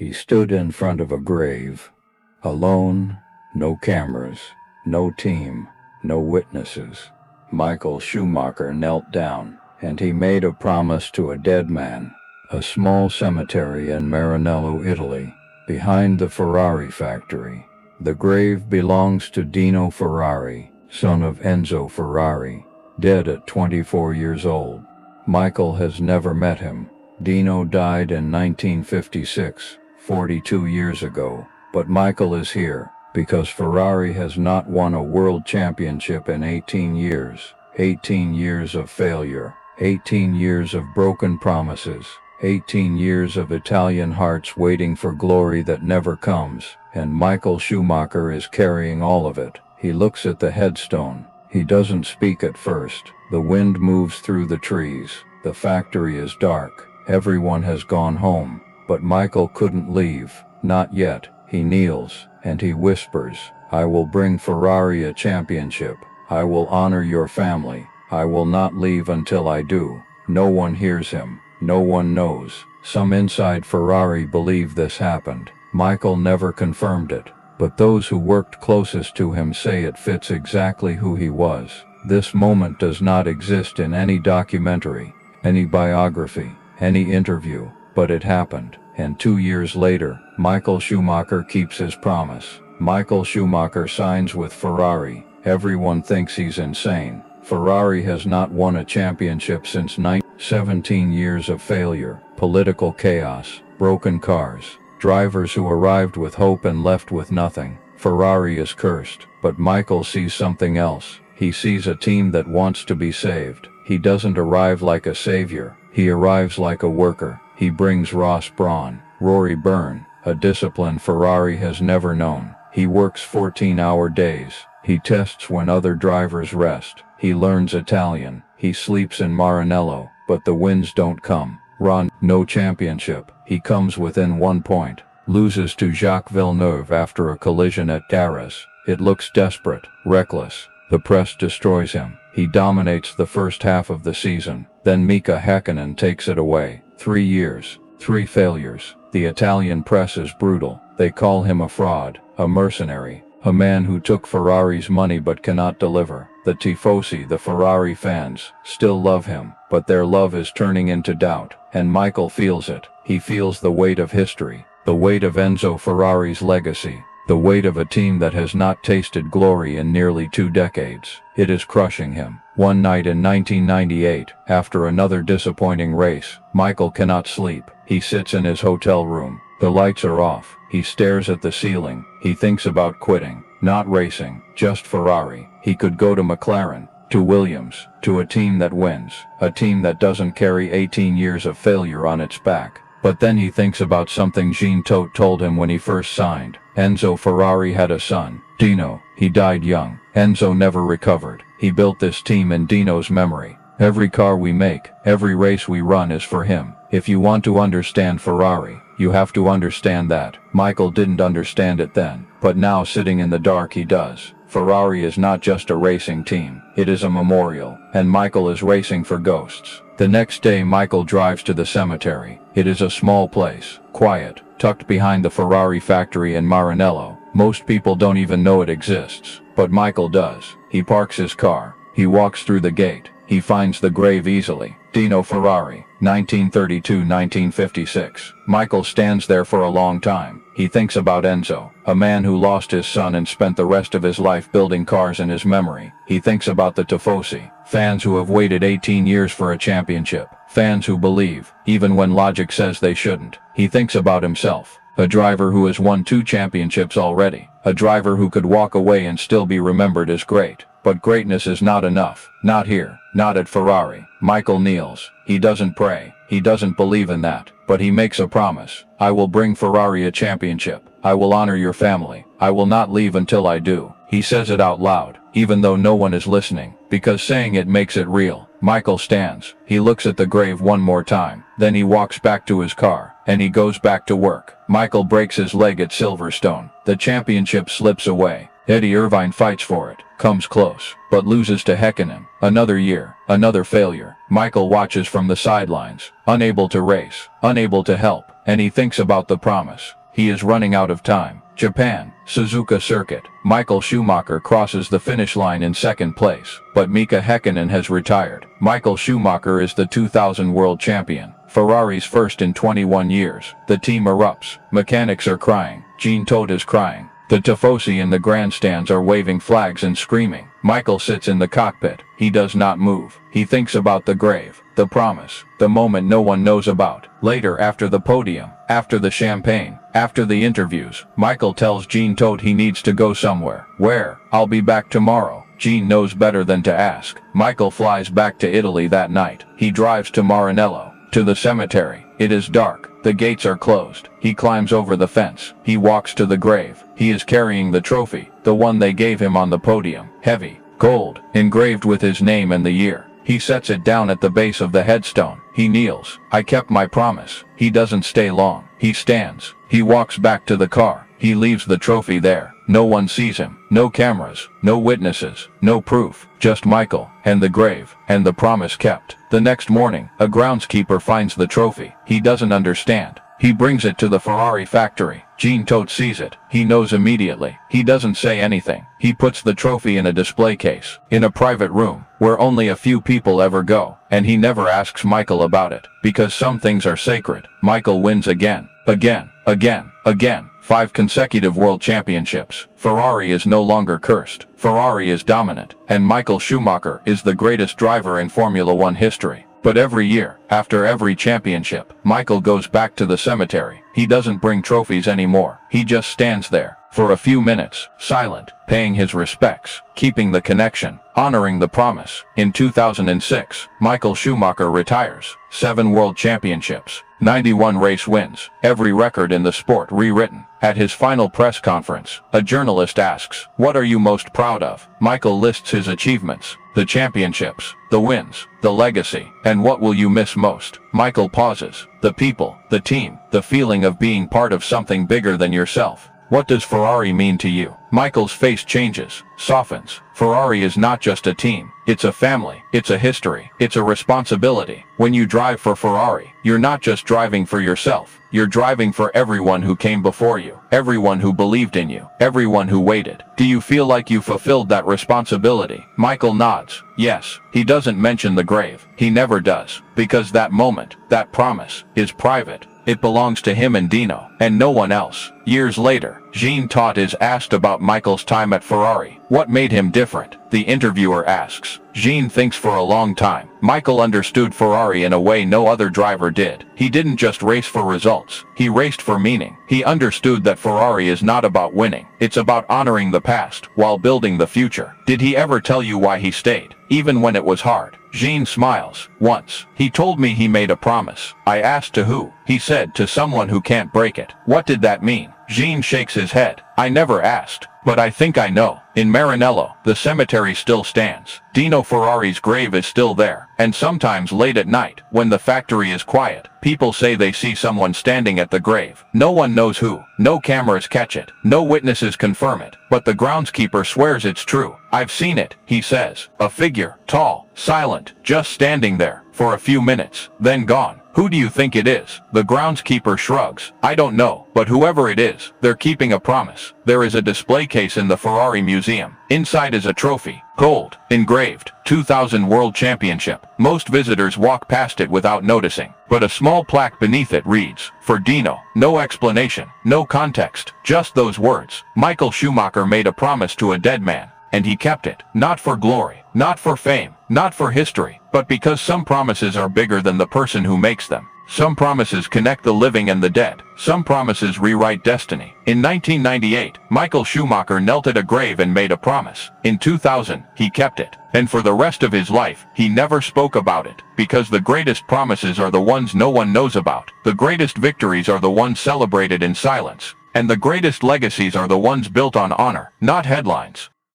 He stood in front of a grave, alone, no cameras, no team, no witnesses. Michael Schumacher knelt down, and he made a promise to a dead man. A small cemetery in Maranello, Italy, behind the Ferrari factory. The grave belongs to Dino Ferrari, son of Enzo Ferrari, dead at 24 years old. Michael has never met him. Dino died in 1956, 42 years ago, but Michael is here, because Ferrari has not won a world championship in 18 years. 18 years of failure, 18 years of broken promises, 18 years of Italian hearts waiting for glory that never comes, and Michael Schumacher is carrying all of it. He looks at the headstone. He doesn't speak at first. The wind moves through the trees. The factory is dark. Everyone has gone home. But Michael couldn't leave. Not yet. He kneels, and he whispers, "I will bring Ferrari a championship. I will honor your family. I will not leave until I do." No one hears him. No one knows. Some inside Ferrari believe this happened. Michael never confirmed it, but those who worked closest to him say it fits exactly who he was. This moment does not exist in any documentary, any biography, any interview, but it happened. And 2 years later, Michael Schumacher keeps his promise. Michael Schumacher signs with Ferrari. Everyone thinks he's insane. Ferrari has not won a championship since 17 years of failure, political chaos, broken cars, drivers who arrived with hope and left with nothing. Ferrari is cursed, but Michael sees something else. He sees a team that wants to be saved. He doesn't arrive like a savior. He arrives like a worker. He brings Ross Brawn, Rory Byrne, a discipline Ferrari has never known. He works 14-hour days. He tests when other drivers rest. He learns Italian. He sleeps in Maranello, but the wins don't come. No championship. He comes within 1 point. Loses to Jacques Villeneuve after a collision at Darras. It looks desperate, reckless. The press destroys him. He dominates the first half of the season. Then Mika Häkkinen takes it away. 3 years, 3 failures. The Italian press is brutal. They call him a fraud, a mercenary, a man who took Ferrari's money but cannot deliver. The tifosi, the Ferrari fans, still love him, but their love is turning into doubt, and Michael feels it. He feels the weight of history, the weight of Enzo Ferrari's legacy, the weight of a team that has not tasted glory in nearly 2 decades. It is crushing him. One night in 1998, after another disappointing race, Michael cannot sleep. He sits in his hotel room. The lights are off. He stares at the ceiling. He thinks about quitting. Not racing, just Ferrari. He could go to McLaren, to Williams, to a team that wins, a team that doesn't carry 18 years of failure on its back. But then he thinks about something Jean Todt told him when he first signed. Enzo Ferrari had a son, Dino. He died young. Enzo never recovered. He built this team in Dino's memory. Every car we make, every race we run is for him. If you want to understand Ferrari, you have to understand that. Michael didn't understand it then, but now sitting in the dark he does. Ferrari is not just a racing team, it is a memorial, and Michael is racing for ghosts. The next day Michael drives to the cemetery. It is a small place, quiet, tucked behind the Ferrari factory in Maranello. Most people don't even know it exists, but Michael does. He parks his car. He walks through the gate. He finds the grave easily. Dino Ferrari, 1932-1956. Michael stands there for a long time. He thinks about Enzo, a man who lost his son and spent the rest of his life building cars in his memory. He thinks about the tifosi, fans who have waited 18 years for a championship, fans who believe, even when logic says they shouldn't. He thinks about himself, a driver who has won 2 championships already, a driver who could walk away and still be remembered as great. But greatness is not enough. Not here. Not at Ferrari. Michael kneels. He doesn't pray. He doesn't believe in that. But he makes a promise. I will bring Ferrari a championship. I will honor your family. I will not leave until I do. He says it out loud, even though no one is listening, because saying it makes it real. Michael stands. He looks at the grave one more time. Then he walks back to his car, and he goes back to work. Michael breaks his leg at Silverstone. The championship slips away. Eddie Irvine fights for it, comes close, but loses to Häkkinen. Another year, another failure. Michael watches from the sidelines, unable to race, unable to help, and he thinks about the promise. He is running out of time. Japan, Suzuka Circuit. Michael Schumacher crosses the finish line in second place, but Mika Häkkinen has retired. Michael Schumacher is the 2000 world champion, Ferrari's first in 21 years. The team erupts. Mechanics are crying. Jean Todt is crying. The Tifosi in the grandstands are waving flags and screaming. Michael sits in the cockpit. He does not move. He thinks about the grave, the promise, the moment no one knows about. Later, after the podium, after the champagne, after the interviews, Michael tells Jean Todt he needs to go somewhere. Where? I'll be back tomorrow. Jean knows better than to ask. Michael flies back to Italy that night. He drives to Maranello, to the cemetery. It is dark. The gates are closed. He climbs over the fence. He walks to the grave. He is carrying the trophy, the one they gave him on the podium. Heavy, gold, engraved with his name and the year. He sets it down at the base of the headstone. He kneels. I kept my promise. He doesn't stay long. He stands. He walks back to the car. He leaves the trophy there. No one sees him. No cameras. No witnesses. No proof. Just Michael, and the grave, and the promise kept. The next morning, a groundskeeper finds the trophy. He doesn't understand. He brings it to the Ferrari factory. Jean Todt sees it. He knows immediately. He doesn't say anything. He puts the trophy in a display case, in a private room, where only a few people ever go, and he never asks Michael about it, because some things are sacred. Michael wins again. Again. 5 consecutive world championships. Ferrari is no longer cursed. Ferrari is dominant, and Michael Schumacher is the greatest driver in Formula One history. But every year, after every championship, Michael goes back to the cemetery. He doesn't bring trophies anymore. He just stands there, for a few minutes, silent, paying his respects, keeping the connection, honoring the promise. In 2006, Michael Schumacher retires. 7 world championships, 91 race wins, every record in the sport rewritten. At his final press conference, a journalist asks, "What are you most proud of?" Michael lists his achievements, the championships, the wins, the legacy, and what will you miss most? Michael pauses. The people, the team, the feeling of being part of something bigger than yourself. What does Ferrari mean to you? Michael's face changes, softens. Ferrari is not just a team. It's a family. It's a history. It's a responsibility. When you drive for Ferrari, you're not just driving for yourself. You're driving for everyone who came before you, everyone who believed in you, everyone who waited. Do you feel like you fulfilled that responsibility? Michael nods. Yes. He doesn't mention the grave. He never does. Because that moment, that promise, is private. It belongs to him and Dino, and no one else. Years later, Jean Todt is asked about Michael's time at Ferrari. What made him different? The interviewer asks. Jean thinks for a long time. Michael understood Ferrari in a way no other driver did. He didn't just race for results. He raced for meaning. He understood that Ferrari is not about winning. It's about honoring the past, while building the future. Did he ever tell you why he stayed, even when it was hard? Jean smiles. Once. He told me he made a promise. I asked to who. He said to someone who can't break it. What did that mean? Jean shakes his head. I never asked. But I think I know. In Maranello, the cemetery still stands. Dino Ferrari's grave is still there. And sometimes late at night, when the factory is quiet, people say they see someone standing at the grave. No one knows who. No cameras catch it. No witnesses confirm it. But the groundskeeper swears it's true. I've seen it, he says. A figure, tall, silent, just standing there, for a few minutes, then gone. Who do you think it is? The groundskeeper shrugs. I don't know, but whoever it is, they're keeping a promise. There is a display case in the Ferrari Museum. Inside is a trophy, gold, engraved, 2000 World Championship. Most visitors walk past it without noticing, but a small plaque beneath it reads, "For Dino." No explanation, no context, just those words. Michael Schumacher made a promise to a dead man, and he kept it. Not for glory, not for fame, not for history, but because some promises are bigger than the person who makes them. Some promises connect the living and the dead. Some promises rewrite destiny. In 1998, Michael Schumacher knelt at a grave and made a promise. In 2000, he kept it. And for the rest of his life, he never spoke about it. Because the greatest promises are the ones no one knows about. The greatest victories are the ones celebrated in silence. And the greatest legacies are the ones built on honor, not headlines.